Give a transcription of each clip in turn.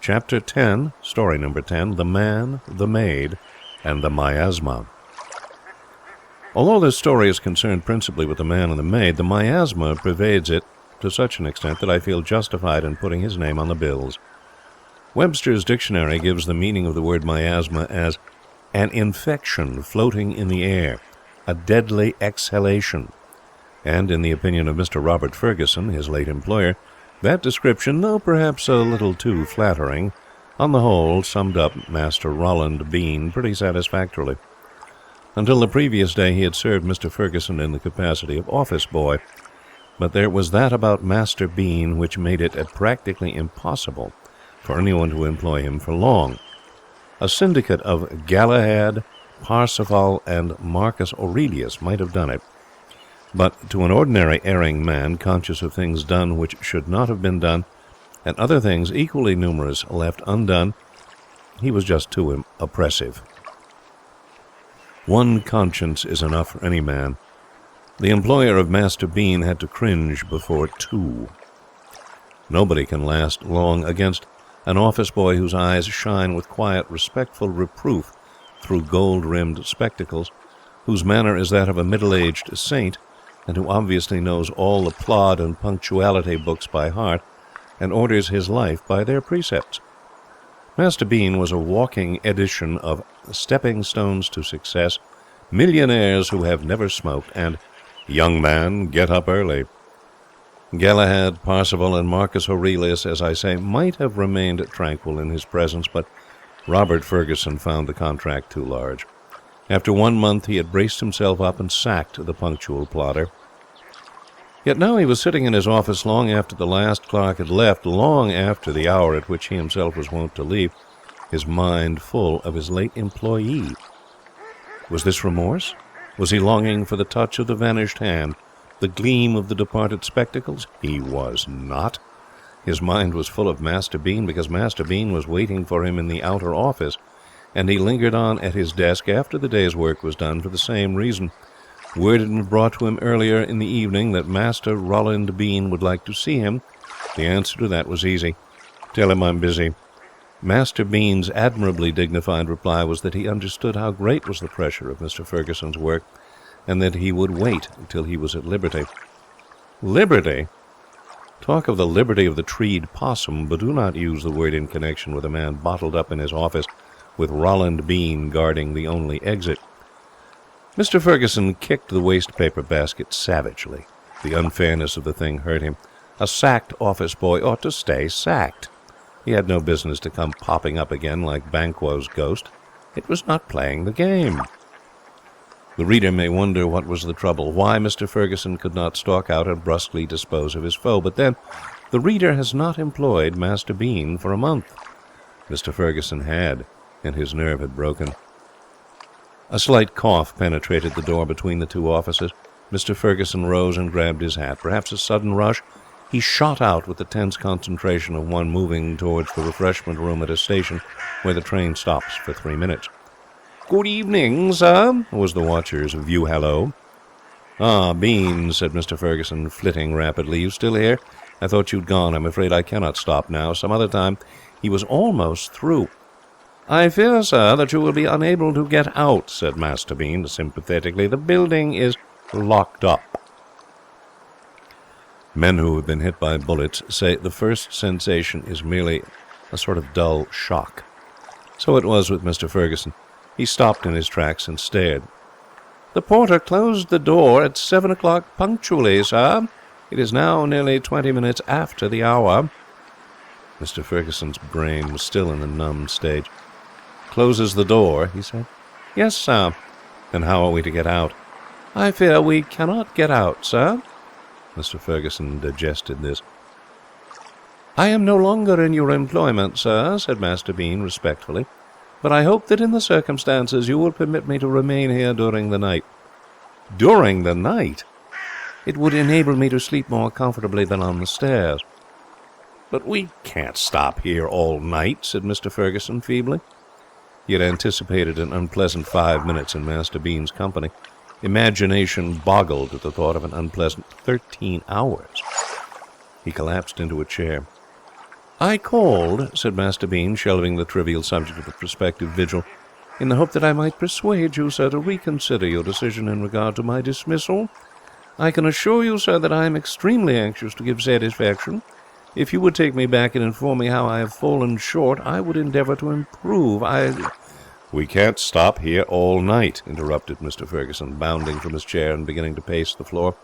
Chapter 10, Story Number 10, The Man, the Maid, and the Miasma. Although this story is concerned principally with the man and the maid, the miasma pervades it to such an extent that I feel justified in putting his name on the bills. Webster's dictionary gives the meaning of the word miasma as an infection floating in the air, a deadly exhalation. And in the opinion of Mr. Robert Ferguson, his late employer, that description, though perhaps a little too flattering, on the whole summed up Master Roland Bean pretty satisfactorily. Until the previous day he had served Mr. Ferguson in the capacity of office boy, but there was that about Master Bean which made it practically impossible for anyone to employ him for long. A syndicate of Galahad, Parsifal, and Marcus Aurelius might have done it, but to an ordinary erring man, conscious of things done which should not have been done, and other things equally numerous left undone, he was just too oppressive. One conscience is enough for any man. The employer of Master Bean had to cringe before two. Nobody can last long against an office boy whose eyes shine with quiet, respectful reproof through gold-rimmed spectacles, whose manner is that of a middle-aged saint, and who obviously knows all the plod and punctuality books by heart, and orders his life by their precepts. Master Bean was a walking edition of Stepping Stones to Success, Millionaires Who Have Never Smoked, and Young Man, Get Up Early. Galahad, Parsifal, and Marcus Aurelius, as I say, might have remained tranquil in his presence, but Robert Ferguson found the contract too large. After 1 month he had braced himself up and sacked the punctual plodder. Yet now he was sitting in his office long after the last clerk had left, long after the hour at which he himself was wont to leave, his mind full of his late employee. Was this remorse? Was he longing for the touch of the vanished hand, the gleam of the departed spectacles? He was not. His mind was full of Master Bean, because Master Bean was waiting for him in the outer office, and he lingered on at his desk after the day's work was done for the same reason. Word had been brought to him earlier in the evening that Master Roland Bean would like to see him. The answer to that was easy. Tell him I'm busy. Master Bean's admirably dignified reply was that he understood how great was the pressure of Mr. Ferguson's work, and that he would wait till he was at liberty. Liberty? Talk of the liberty of the treed possum, but do not use the word in connection with a man bottled up in his office with Roland Bean guarding the only exit. Mr. Ferguson kicked the waste-paper basket savagely. The unfairness of the thing hurt him. A sacked office boy ought to stay sacked. He had no business to come popping up again like Banquo's ghost. It was not playing the game. The reader may wonder what was the trouble, why Mr. Ferguson could not stalk out and brusquely dispose of his foe. But then, the reader has not employed Master Bean for a month. Mr. Ferguson had, and his nerve had broken. A slight cough penetrated the door between the two offices. Mr. Ferguson rose and grabbed his hat. Perhaps a sudden rush. He shot out with the tense concentration of one moving towards the refreshment room at a station where the train stops for 3 minutes. "Good evening, sir," was the watcher's view-hallo. "Ah, Bean," said Mr. Ferguson, flitting rapidly. "You still here? I thought you'd gone. I'm afraid I cannot stop now. Some other time." He was almost through. "I fear, sir, that you will be unable to get out," said Master Bean sympathetically. "The building is locked up." Men who have been hit by bullets say the first sensation is merely a sort of dull shock. So it was with Mr. Ferguson. He stopped in his tracks and stared. "The porter closed the door at 7 o'clock punctually, sir. It is now nearly 20 minutes after the hour." Mr. Ferguson's brain was still in the numbed stage. "Closes the door," he said. "Yes, sir." "Then how are we to get out?" "I fear we cannot get out, sir." Mr. Ferguson digested this. "I am no longer in your employment, sir," said Master Bean respectfully, "but I hope that in the circumstances you will permit me to remain here during the night." "During the night?" "It would enable me to sleep more comfortably than on the stairs." "But we can't stop here all night," said Mr. Ferguson feebly. He had anticipated an unpleasant 5 minutes in Master Bean's company. Imagination boggled at the thought of an unpleasant 13 hours. He collapsed into a chair. "I called," said Master Bean, shelving the trivial subject of the prospective vigil, "in the hope that I might persuade you, sir, to reconsider your decision in regard to my dismissal. I can assure you, sir, that I am extremely anxious to give satisfaction. If you would take me back and inform me how I have fallen short, I would endeavour to improve. "We can't stop here all night," interrupted Mr. Ferguson, bounding from his chair and beginning to pace the floor.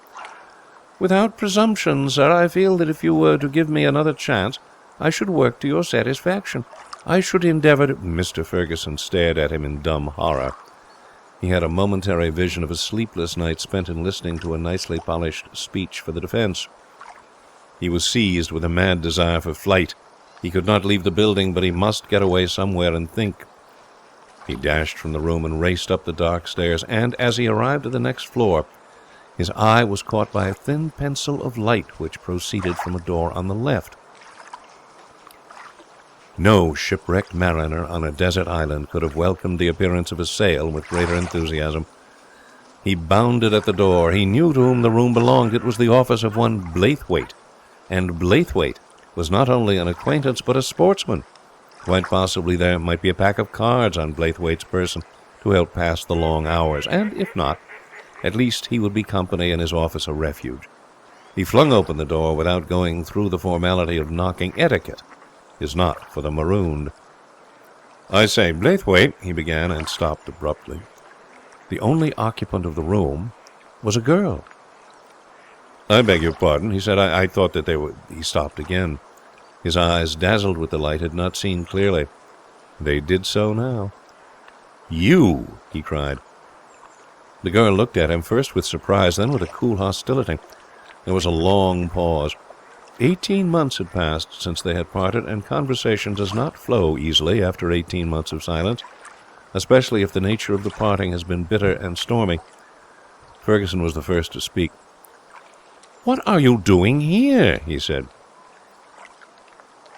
"Without presumption, sir, I feel that if you were to give me another chance, I should work to your satisfaction. I should endeavour to—" Mr. Ferguson stared at him in dumb horror. He had a momentary vision of a sleepless night spent in listening to a nicely polished speech for the defence. He was seized with a mad desire for flight. He could not leave the building, but he must get away somewhere and think. He dashed from the room and raced up the dark stairs, and as he arrived at the next floor, his eye was caught by a thin pencil of light which proceeded from a door on the left. No shipwrecked mariner on a desert island could have welcomed the appearance of a sail with greater enthusiasm. He bounded at the door. He knew to whom the room belonged. It was the office of one Blaithwaite, and Blaithwaite was not only an acquaintance but a sportsman. Quite possibly there might be a pack of cards on Blaithwaite's person to help pass the long hours, and if not, at least he would be company and his office a refuge. He flung open the door without going through the formality of knocking. Etiquette is not for the marooned. "I say, Blaithwaite," he began, and stopped abruptly. The only occupant of the room was a girl. "I beg your pardon," he said. I thought that they were—" He stopped again. His eyes, dazzled with the light, had not seen clearly. They did so now. "You!" he cried. The girl looked at him, first with surprise, then with a cool hostility. There was a long pause. 18 months had passed since they had parted, and conversation does not flow easily after 18 months of silence, especially if the nature of the parting has been bitter and stormy. Ferguson was the first to speak. "What are you doing here?" he said.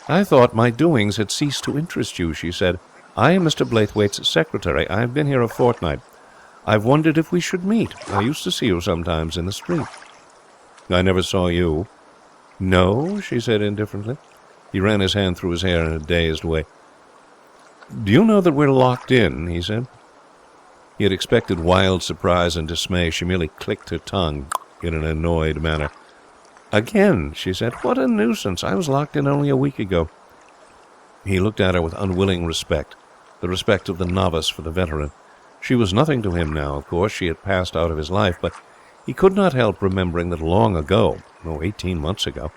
"I thought my doings had ceased to interest you," she said. "I am Mr. Blaithwaite's secretary. I have been here a fortnight. I've wondered if we should meet. I used to see you sometimes in the street." "I never saw you." "No?" she said indifferently. He ran his hand through his hair in a dazed way. "Do you know that we're locked in?" he said. He had expected wild surprise and dismay. She merely clicked her tongue in an annoyed manner. "Again?" she said. "What a nuisance. I was locked in only a week ago." He looked at her with unwilling respect, the respect of the novice for the veteran. She was nothing to him now, of course. She had passed out of his life, but he could not help remembering that long ago, 18 months ago,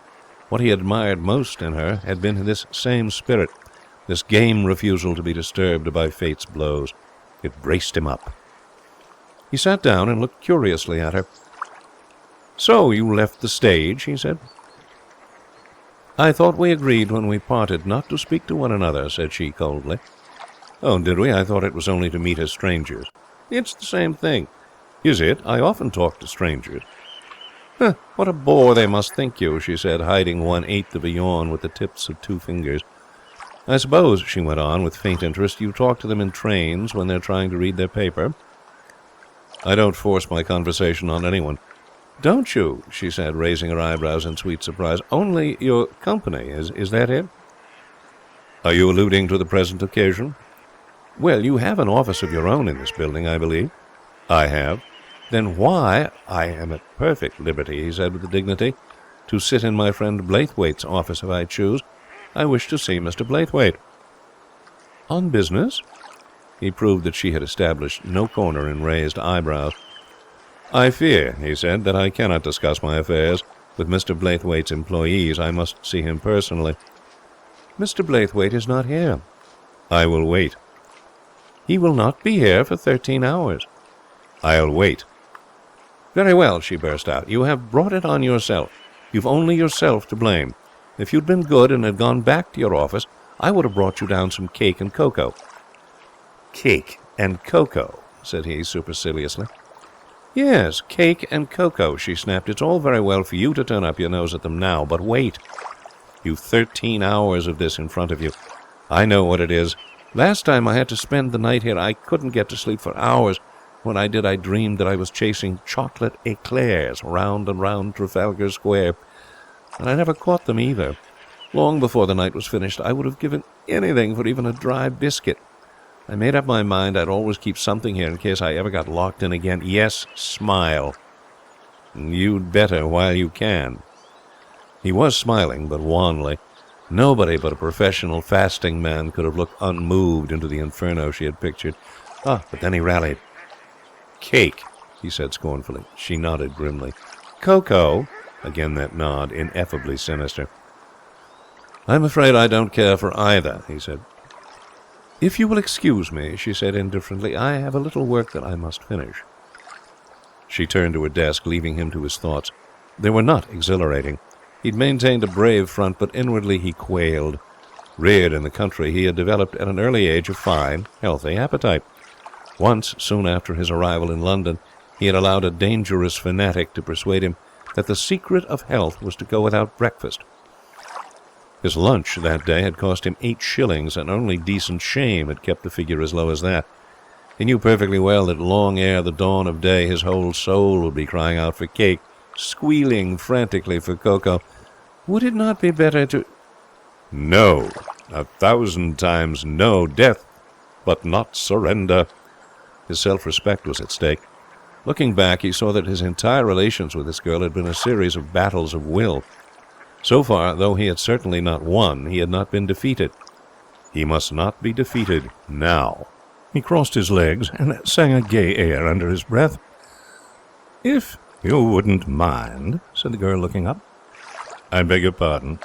what he admired most in her had been this same spirit, this game refusal to be disturbed by fate's blows. It braced him up. He sat down and looked curiously at her. "So you left the stage?" he said. "I thought we agreed when we parted not to speak to one another," said she coldly. "Oh, did we? I thought it was only to meet as strangers." "It's the same thing." "Is it? I often talk to strangers." "What a bore they must think you," she said, hiding 1/8 of a yawn with the tips of 2 fingers. "I suppose," she went on, with faint interest, "you talk to them in trains when they're trying to read their paper?" "I don't force my conversation on anyone." "Don't you?" she said, raising her eyebrows in sweet surprise. "Only your company, is that it?" "Are you alluding to the present occasion?" "Well, you have an office of your own in this building, I believe." "I have." "Then why—" "I am at perfect liberty," he said with dignity, "to sit in my friend Blaithwaite's office if I choose. I wish to see Mr. Blaithwaite." "On business?" He proved that she had established no corner in raised eyebrows. "I fear," he said, "that I cannot discuss my affairs with Mr. Blaithwaite's employees. I must see him personally." "Mr. Blaithwaite is not here." "I will wait." "He will not be here for 13 hours." "I'll wait." "Very well," she burst out. "You have brought it on yourself. You've only yourself to blame. If you'd been good and had gone back to your office, I would have brought you down some cake and cocoa." "Cake and cocoa," said he superciliously. "Yes, cake and cocoa," she snapped. "It's all very well for you to turn up your nose at them now, but wait. You've 13 hours of this in front of you. I know what it is. Last time I had to spend the night here, I couldn't get to sleep for hours. When I did, I dreamed that I was chasing chocolate eclairs round and round Trafalgar Square, and I never caught them either. Long before the night was finished, I would have given anything for even a dry biscuit. I made up my mind I'd always keep something here in case I ever got locked in again. Yes, smile. You'd better while you can. He was smiling, but wanly. Nobody but a professional fasting man could have looked unmoved into the inferno she had pictured. But then he rallied. Cake, he said scornfully. She nodded grimly. Cocoa? Again that nod, ineffably sinister. I'm afraid I don't care for either, he said. If you will excuse me, she said indifferently, I have a little work that I must finish. She turned to her desk, leaving him to his thoughts. They were not exhilarating. He'd maintained a brave front, but inwardly he quailed. Reared in the country, he had developed at an early age a fine, healthy appetite. Once, soon after his arrival in London, he had allowed a dangerous fanatic to persuade him that the secret of health was to go without breakfast. His lunch that day had cost him 8 shillings, and only decent shame had kept the figure as low as that. He knew perfectly well that long ere the dawn of day his whole soul would be crying out for cake, squealing frantically for cocoa. Would it not be better to... No, 1,000 times no, death, but not surrender. His self-respect was at stake. Looking back, he saw that his entire relations with this girl had been a series of battles of will. So far, though he had certainly not won, he had not been defeated. He must not be defeated now. He crossed his legs and sang a gay air under his breath. If you wouldn't mind, said the girl, looking up. I beg your pardon.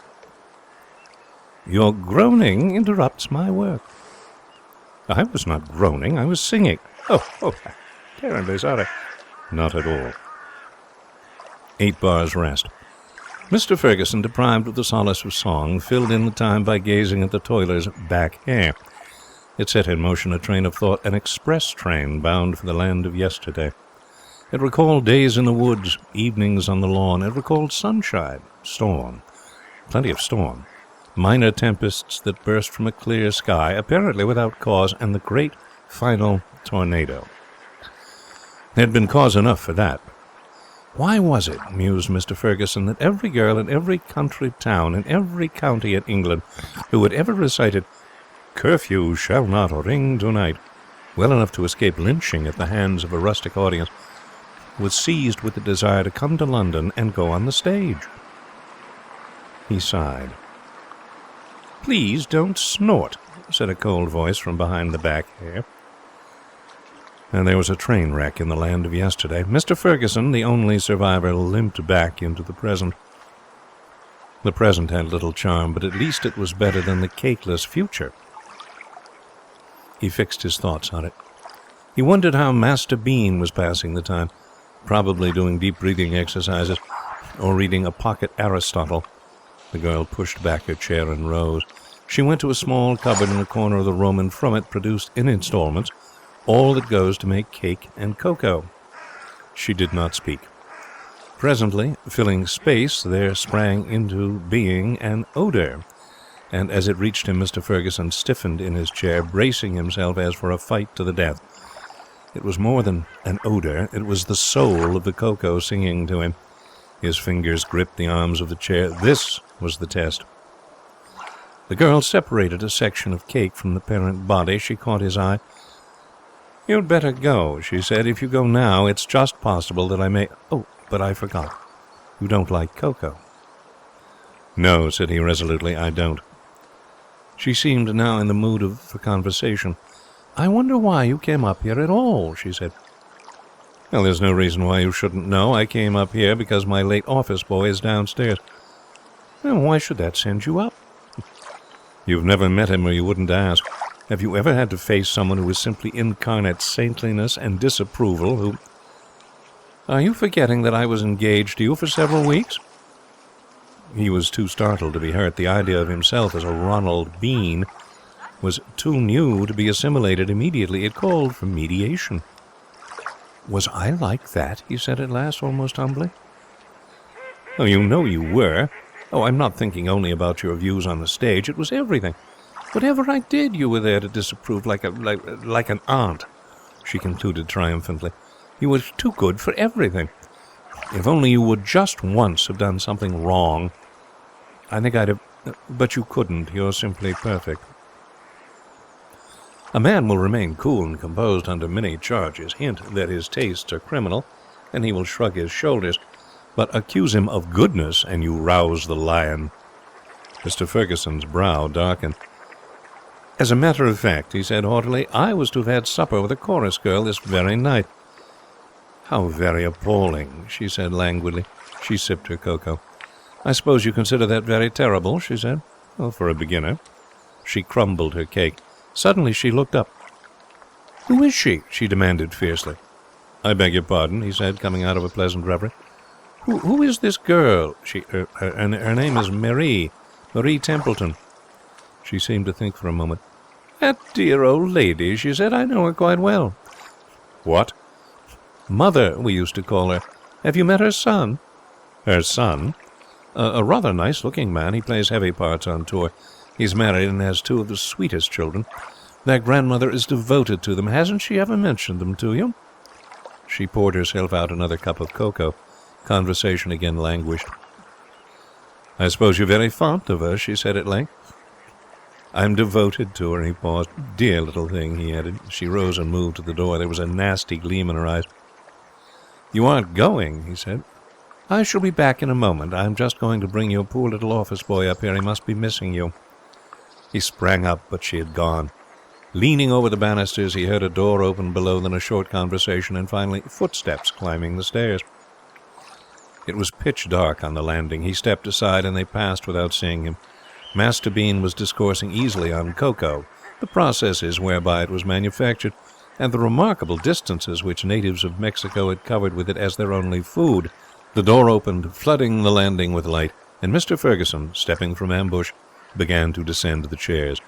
Your groaning interrupts my work. I was not groaning, I was singing. Oh, terribly sorry. Not at all. 8 bars rest. Mr. Ferguson, deprived of the solace of song, filled in the time by gazing at the toiler's back hair. It set in motion a train of thought, an express train bound for the land of yesterday. It recalled days in the woods, evenings on the lawn. It recalled sunshine, storm, plenty of storm, minor tempests that burst from a clear sky, apparently without cause, and the great final tornado. There had been cause enough for that. Why was it, mused Mr. Ferguson, that every girl in every country town, in every county in England, who had ever recited, "Curfew shall not ring tonight," well enough to escape lynching at the hands of a rustic audience, was seized with the desire to come to London and go on the stage? He sighed. "Please don't snort," said a cold voice from behind the back hair. And there was a train wreck in the land of yesterday. Mr. Ferguson, the only survivor, limped back into the present. The present had little charm, but at least it was better than the cakeless future. He fixed his thoughts on it. He wondered how Master Bean was passing the time, probably doing deep breathing exercises, or reading a pocket Aristotle. The girl pushed back her chair and rose. She went to a small cupboard in the corner of the room, and from it produced in installments all that goes to make cake and cocoa. She did not speak. Presently, filling space, there sprang into being an odour, and as it reached him, Mr. Ferguson stiffened in his chair, bracing himself as for a fight to the death. It was more than an odour. It was the soul of the cocoa singing to him. His fingers gripped the arms of the chair. This was the test. The girl separated a section of cake from the parent body. She caught his eye. "You'd better go," she said. "If you go now, it's just possible that I may... Oh, but I forgot. You don't like cocoa." "No," said he resolutely, "I don't." She seemed now in the mood for conversation. "I wonder why you came up here at all," she said. "Well, there's no reason why you shouldn't know. I came up here because my late office boy is downstairs." "Well, why should that send you up?" "You've never met him, or you wouldn't ask. Have you ever had to face someone who is simply incarnate saintliness and disapproval, who... Are you forgetting that I was engaged to you for several weeks?" He was too startled to be hurt. The idea of himself as a Ronald Bean was too new to be assimilated immediately. It called for mediation. "Was I like that?" he said at last, almost humbly. "Oh, you know you were. Oh, I'm not thinking only about your views on the stage. It was everything. Whatever I did, you were there to disapprove, like an aunt," she concluded triumphantly. "You were too good for everything. If only you would just once have done something wrong, I think I'd have... But you couldn't. You're simply perfect. A man will remain cool and composed under many charges. Hint that his tastes are criminal, and he will shrug his shoulders. But accuse him of goodness, and you rouse the lion. Mr. Ferguson's brow darkened. As a matter of fact, he said haughtily, I was to have had supper with a chorus girl this very night. How very appalling, she said languidly. She sipped her cocoa. I suppose you consider that very terrible, she said. Well, for a beginner. She crumbled her cake. Suddenly she looked up. Who is she? She demanded fiercely. I beg your pardon, he said, coming out of a pleasant reverie. Who is this girl? Her name is Marie Templeton. She seemed to think for a moment. That dear old lady, she said. I know her quite well. What? Mother, we used to call her. Have you met her son? Her son? A rather nice-looking man. He plays heavy parts on tour. He's married and has two of the sweetest children. Their grandmother is devoted to them. Hasn't she ever mentioned them to you? She poured herself out another cup of cocoa. Conversation again languished. I suppose you're very fond of her, she said at length. I'm devoted to her, he paused. Dear little thing, he added. She rose and moved to the door. There was a nasty gleam in her eyes. You aren't going, he said. I shall be back in a moment. I'm just going to bring your poor little office boy up here. He must be missing you. He sprang up, but she had gone. Leaning over the banisters, he heard a door open below, then a short conversation, and finally footsteps climbing the stairs. It was pitch dark on the landing. He stepped aside, and they passed without seeing him. Master Bean was discoursing easily on cocoa, the processes whereby it was manufactured, and the remarkable distances which natives of Mexico had covered with it as their only food. The door opened, flooding the landing with light, and Mr. Ferguson, stepping from ambush, began to descend the chairs.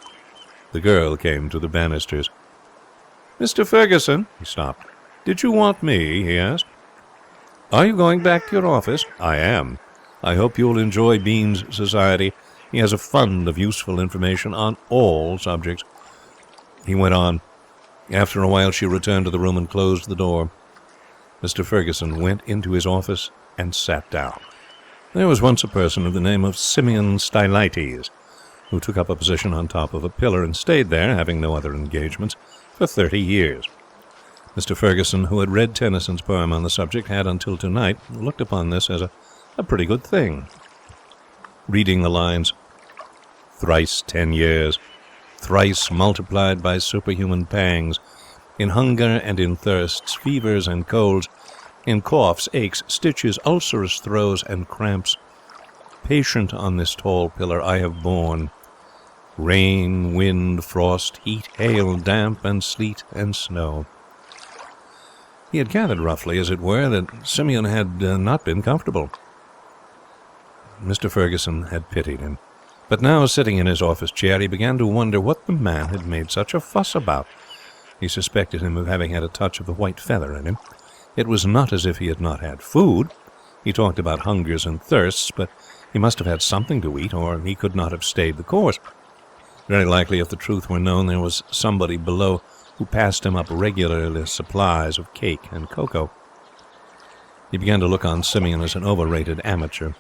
The girl came to the banisters. Mr. Ferguson, he stopped. Did you want me? He asked. Are you going back to your office? I am. I hope you'll enjoy Bean's society. He has a fund of useful information on all subjects. He went on. After a while she returned to the room and closed the door. Mr. Ferguson went into his office and sat down. There was once a person of the name of Simeon Stylites, who took up a position on top of a pillar and stayed there, having no other engagements, for 30 years. Mr. Ferguson, who had read Tennyson's poem on the subject, had until tonight looked upon this as a pretty good thing. Reading the lines, thrice 10 years, thrice multiplied by superhuman pangs, in hunger and in thirsts, fevers and colds, in coughs, aches, stitches, ulcerous throes, and cramps, patient on this tall pillar I have borne, rain, wind, frost, heat, hail, damp, and sleet, and snow. He had gathered roughly, as it were, that Simeon had not been comfortable. Mr. Ferguson had pitied him. But now, sitting in his office chair, he began to wonder what the man had made such a fuss about. He suspected him of having had a touch of the white feather in him. It was not as if he had not had food. He talked about hungers and thirsts, but he must have had something to eat, or he could not have stayed the course. Very likely, if the truth were known, there was somebody below who passed him up regularly supplies of cake and cocoa. He began to look on Simeon as an overrated amateur.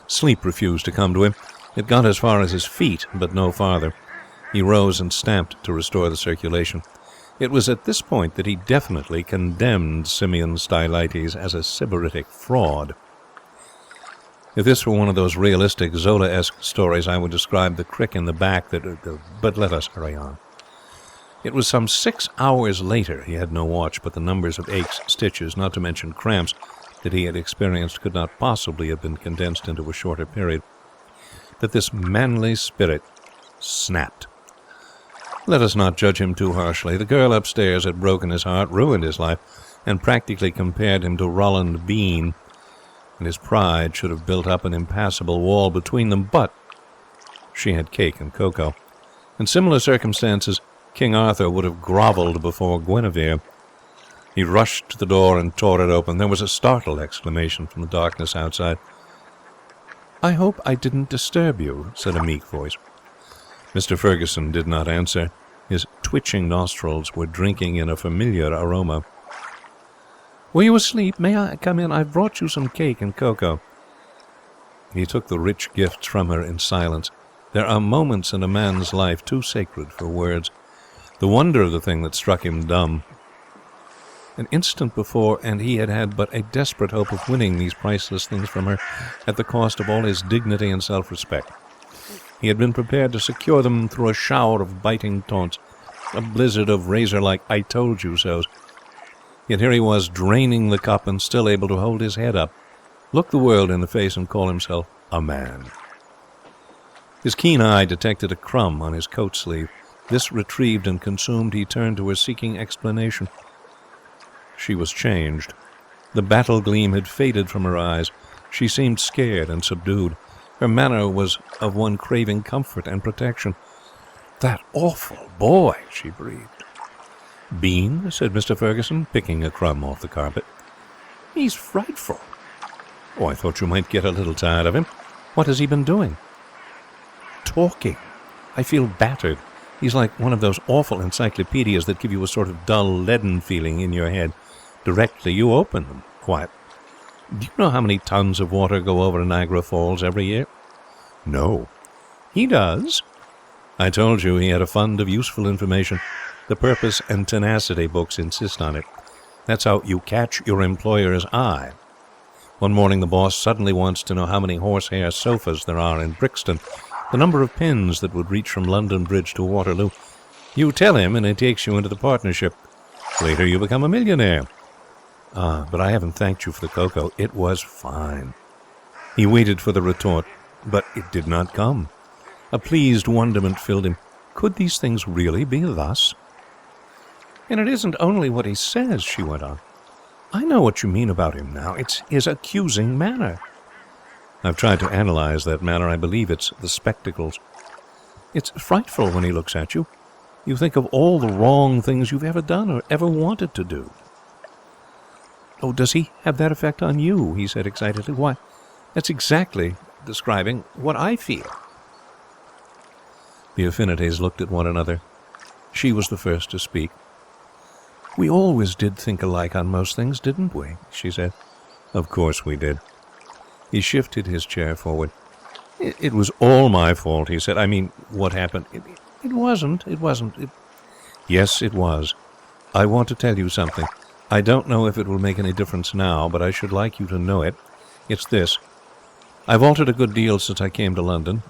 Sleep refused to come to him. It got as far as his feet, but no farther. He rose and stamped to restore the circulation. It was at this point that he definitely condemned Simeon Stylites as a sybaritic fraud. If this were one of those realistic Zola-esque stories, I would describe the crick in the back but let us hurry on. It was some 6 hours later, he had no watch, but the numbers of aches, stitches, not to mention cramps, that he had experienced could not possibly have been condensed into a shorter period, that this manly spirit snapped. Let us not judge him too harshly. The girl upstairs had broken his heart, ruined his life, and practically compared him to Roland Bean, and his pride should have built up an impassable wall between them, but she had cake and cocoa. In similar circumstances, King Arthur would have grovelled before Guinevere. He rushed to the door and tore it open. There was a startled exclamation from the darkness outside. "I hope I didn't disturb you," said a meek voice. Mr. Ferguson did not answer. His twitching nostrils were drinking in a familiar aroma. "Were you asleep? May I come in? I've brought you some cake and cocoa." He took the rich gifts from her in silence. There are moments in a man's life too sacred for words. The wonder of the thing that struck him dumb. An instant before, and he had had but a desperate hope of winning these priceless things from her at the cost of all his dignity and self-respect. He had been prepared to secure them through a shower of biting taunts, a blizzard of razor-like "I told you so's." Yet here he was, draining the cup and still able to hold his head up, look the world in the face and call himself a man. His keen eye detected a crumb on his coat sleeve. This retrieved and consumed, he turned to her, seeking explanation. She was changed. The battle gleam had faded from her eyes. She seemed scared and subdued. Her manner was of one craving comfort and protection. "That awful boy," she breathed. "Bean?" said Mr. Ferguson, picking a crumb off the carpet. "He's frightful." "Oh, I thought you might get a little tired of him. What has he been doing?" "Talking. I feel battered. He's like one of those awful encyclopedias that give you a sort of dull, leaden feeling in your head directly you open them. Quiet. Do you know how many tons of water go over Niagara Falls every year?" "No." "He does." "I told you he had a fund of useful information. The Purpose and Tenacity books insist on it. That's how you catch your employer's eye. One morning the boss suddenly wants to know how many horsehair sofas there are in Brixton, the number of pins that would reach from London Bridge to Waterloo. You tell him, and he takes you into the partnership. Later you become a millionaire." "Ah, but I haven't thanked you for the cocoa. It was fine." He waited for the retort, but it did not come. A pleased wonderment filled him. Could these things really be thus? "And it isn't only what he says," she went on. "I know what you mean about him now. It's his accusing manner." "I've tried to analyze that manner. I believe it's the spectacles. It's frightful when he looks at you. You think of all the wrong things you've ever done or ever wanted to do." "Oh, does he have that effect on you?" he said excitedly. "Why, that's exactly describing what I feel." The affinities looked at one another. She was the first to speak. "We always did think alike on most things, didn't we?" she said. "Of course we did." He shifted his chair forward. It was all my fault," he said. "I mean, what happened." It wasn't. "Yes, it was. I want to tell you something. I don't know if it will make any difference now, but I should like you to know it. It's this. I've altered a good deal since I came to London.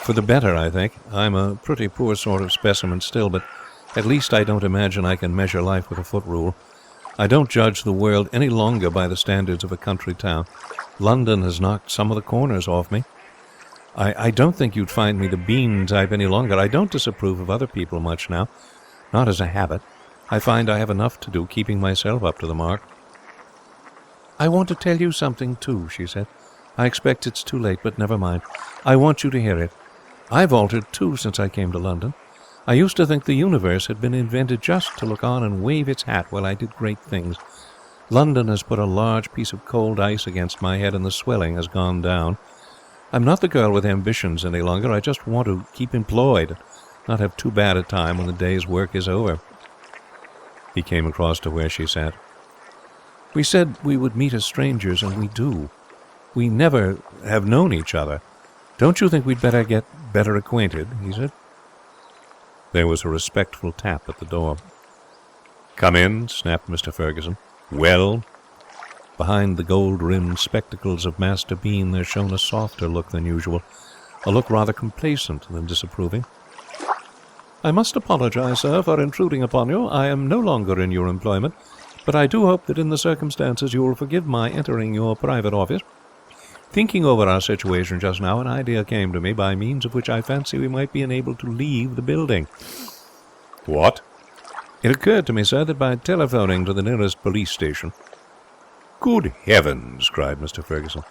For the better, I think. I'm a pretty poor sort of specimen still, but at least I don't imagine I can measure life with a foot rule. I don't judge the world any longer by the standards of a country town. London has knocked some of the corners off me. I don't think you'd find me the Bean type any longer. I don't disapprove of other people much now, not as a habit. I find I have enough to do keeping myself up to the mark." "I want to tell you something, too," she said. "I expect it's too late, but never mind. I want you to hear it. I've altered, too, since I came to London. I used to think the universe had been invented just to look on and wave its hat while I did great things. London has put a large piece of cold ice against my head, and the swelling has gone down. I'm not the girl with ambitions any longer. I just want to keep employed, and not have too bad a time when the day's work is over." He came across to where she sat. "We said we would meet as strangers, and we do. We never have known each other. Don't you think we'd better get better acquainted?" he said. There was a respectful tap at the door. "Come in," snapped Mr. Ferguson. "Well?" Behind the gold-rimmed spectacles of Master Bean there shone a softer look than usual, a look rather complacent than disapproving. "I must apologize, sir, for intruding upon you. I am no longer in your employment, but I do hope that in the circumstances you will forgive my entering your private office. Thinking over our situation just now, an idea came to me by means of which I fancy we might be enabled to leave the building." "What?" "It occurred to me, sir, that by telephoning to the nearest police station—" "Good heavens!" cried Mr. Ferguson.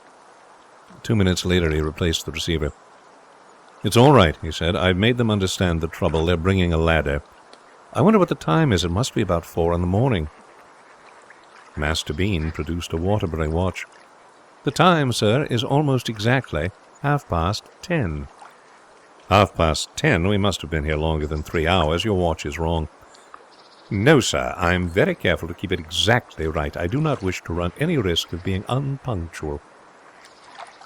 2 minutes later he replaced the receiver. "It's all right," he said. "I've made them understand the trouble. They're bringing a ladder. I wonder what the time is. It must be about 4 in the morning." Master Bean produced a Waterbury watch. "The time, sir, is almost exactly 10:30. "10:30? We must have been here longer than 3 hours. Your watch is wrong." "No, sir. I'm very careful to keep it exactly right. I do not wish to run any risk of being unpunctual."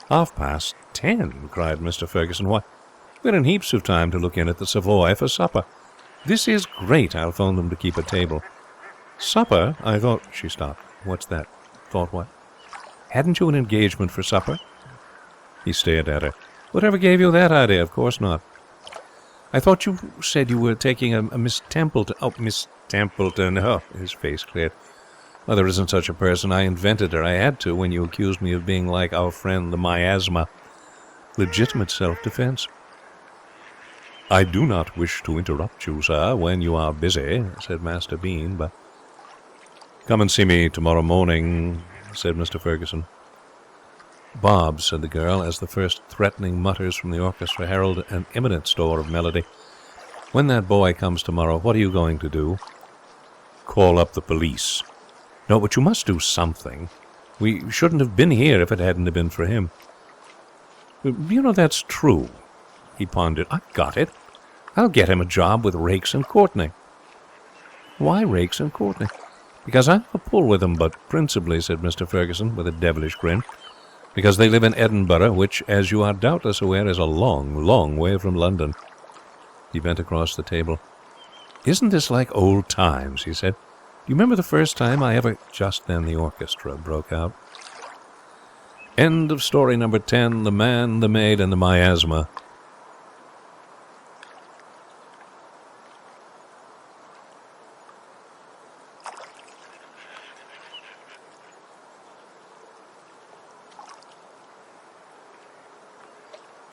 10:30, cried Mr. Ferguson. Why, we're in heaps of time to look in at the Savoy for supper. This is great. I'll phone them to keep a table. Supper? I thought... She stopped. What's that? Thought what? Hadn't you an engagement for supper? He stared at her. Whatever gave you that idea? Of course not. I thought you said you were taking a Miss Templeton. Oh, Miss Templeton. Oh, his face cleared. Well, there isn't such a person. I invented her. I had to when you accused me of being like our friend the Miasma. Legitimate self-defense. I do not wish to interrupt you, sir, when you are busy, said Master Bean, but... Come and see me tomorrow morning, said Mr. Ferguson. Bob, said the girl, as the first threatening mutters from the orchestra heralded an imminent store of melody. When that boy comes tomorrow, what are you going to do? Call up the police. No, but you must do something. We shouldn't have been here if it hadn't been for him. You know, that's true. He pondered. I've got it. I'll get him a job with Rakes and Courtney. Why Rakes and Courtney? Because I have a pull with them, but principally, said Mr. Ferguson, with a devilish grin, because they live in Edinburgh, which, as you are doubtless aware, is a long, long way from London. He bent across the table. Isn't this like old times, he said. Do you remember the first time I ever... Just then the orchestra broke out. End of story number 10, The Man, the Maid, and the Miasma.